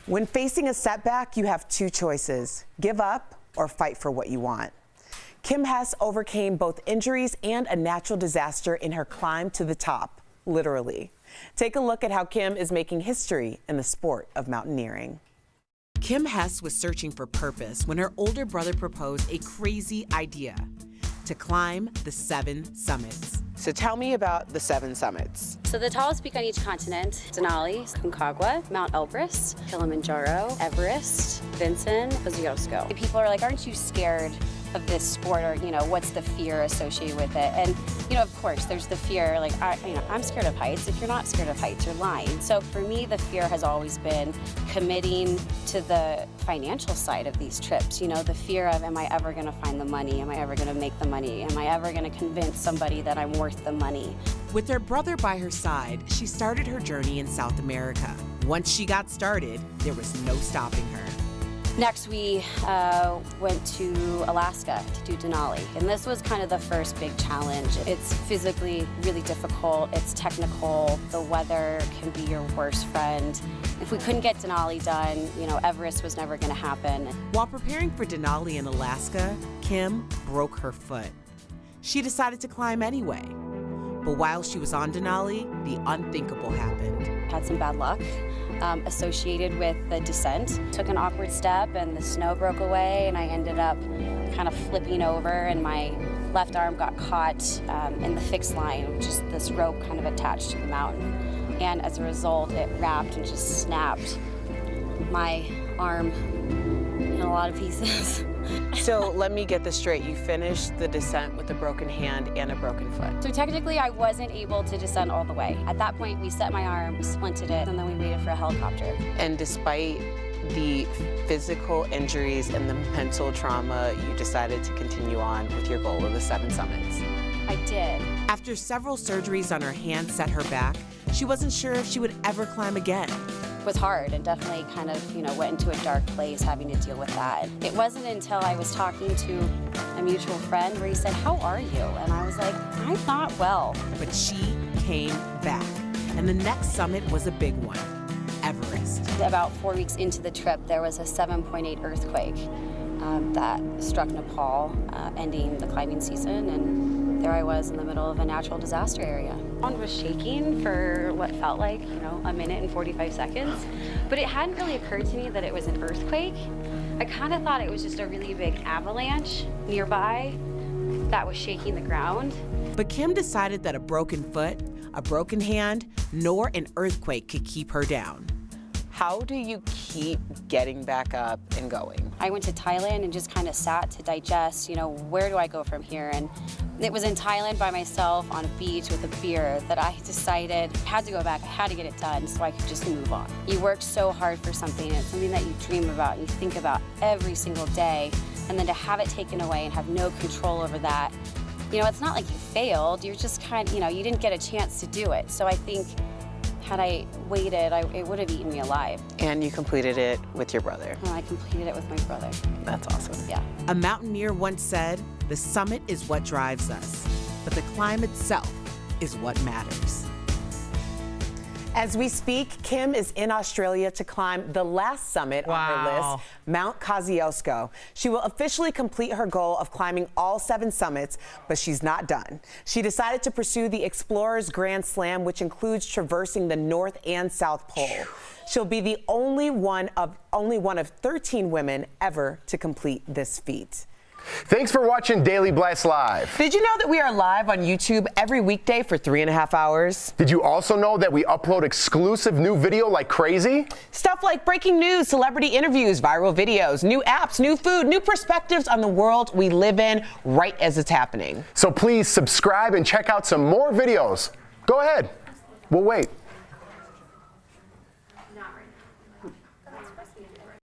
When facing a setback, you have two choices: give up or fight for what you want. Kim Hess overcame both injuries and a natural disaster in her climb to the top, literally. Take a look at how Kim is making history in the sport of mountaineering. Kim Hess was searching for purpose when her older brother proposed a crazy idea: to climb the 7 summits. So tell me about the 7 summits. So the tallest peak on each continent: Denali, Aconcagua, Mount Elbrus, Kilimanjaro, Everest, Vinson, Kosciuszko. People are like, aren't you scared of this sport, or what's the fear associated with it? And of course there's the fear, like I'm scared of heights. If you're not scared of heights, you're lying. So for me, the fear has always been committing to the financial side of these trips. The fear of, am I ever going to find the money? Am I ever going to make the money? Am I ever going to convince somebody that I'm worth the money? With her brother by her side, she started her journey in South America. Once she got started, there was no stopping her. Next, we went to Alaska to do Denali, and this was kind of the first big challenge. It's physically really difficult, it's technical, the weather can be your worst friend. If we couldn't get Denali done, Everest was never going to happen. While preparing for Denali in Alaska, Kim broke her foot. She decided to climb anyway. But while she was on Denali, the unthinkable happened. Had some bad luck associated with the descent. Took an awkward step and the snow broke away, and I ended up kind of flipping over, and my left arm got caught in the fixed line, which is this rope kind of attached to the mountain. And as a result, it wrapped and just snapped my arm in a lot of pieces. So let me get this straight. You finished the descent with a broken hand and a broken foot. So technically, I wasn't able to descend all the way. At that point, we set my arm, we splinted it, and then we waited for a helicopter. And despite the physical injuries and the mental trauma, you decided to continue on with your goal of the 7 summits. I did. After several surgeries on her hand set her back, she wasn't sure if she would ever climb again. It was hard, and definitely kind of, went into a dark place having to deal with that. It wasn't until I was talking to a mutual friend where he said, "How are you?" And I was like, "I'm not well." But she came back, and the next summit was a big one: Everest. About 4 weeks into the trip, there was a 7.8 earthquake that struck Nepal, ending the climbing season, and there I was in the middle of a natural disaster area. I was shaking for what felt like, a minute and 45 seconds, but it hadn't really occurred to me that it was an earthquake. I kind of thought it was just a really big avalanche nearby that was shaking the ground. But Kim decided that a broken foot, a broken hand, nor an earthquake could keep her down. How do you keep getting back up and going? I went to Thailand and just kind of sat to digest, where do I go from here? And it was in Thailand by myself on a beach with a beer that I decided I had to go back, I had to get it done so I could just move on. You work so hard for something, and it's something that you dream about and you think about every single day, and then to have it taken away and have no control over that, it's not like you failed, you're just kind of, you didn't get a chance to do it. So I think had I waited, it would have eaten me alive. And you completed it with your brother. And I completed it with my brother. That's awesome. Yeah. A mountaineer once said, "The summit is what drives us, but the climb itself is what matters." As we speak, Kim is in Australia to climb the last summit on her list, Mount Kosciuszko. She will officially complete her goal of climbing all 7 summits, but she's not done. She decided to pursue the Explorer's Grand Slam, which includes traversing the North and South Pole. She'll be the only one of 13 women ever to complete this feat. Thanks for watching Daily Blast Live. Did you know that we are live on YouTube every weekday for 3.5 hours? Did you also know that we upload exclusive new video like crazy? Stuff like breaking news, celebrity interviews, viral videos, new apps, new food, new perspectives on the world we live in right as it's happening. So please subscribe and check out some more videos. Go ahead. We'll wait.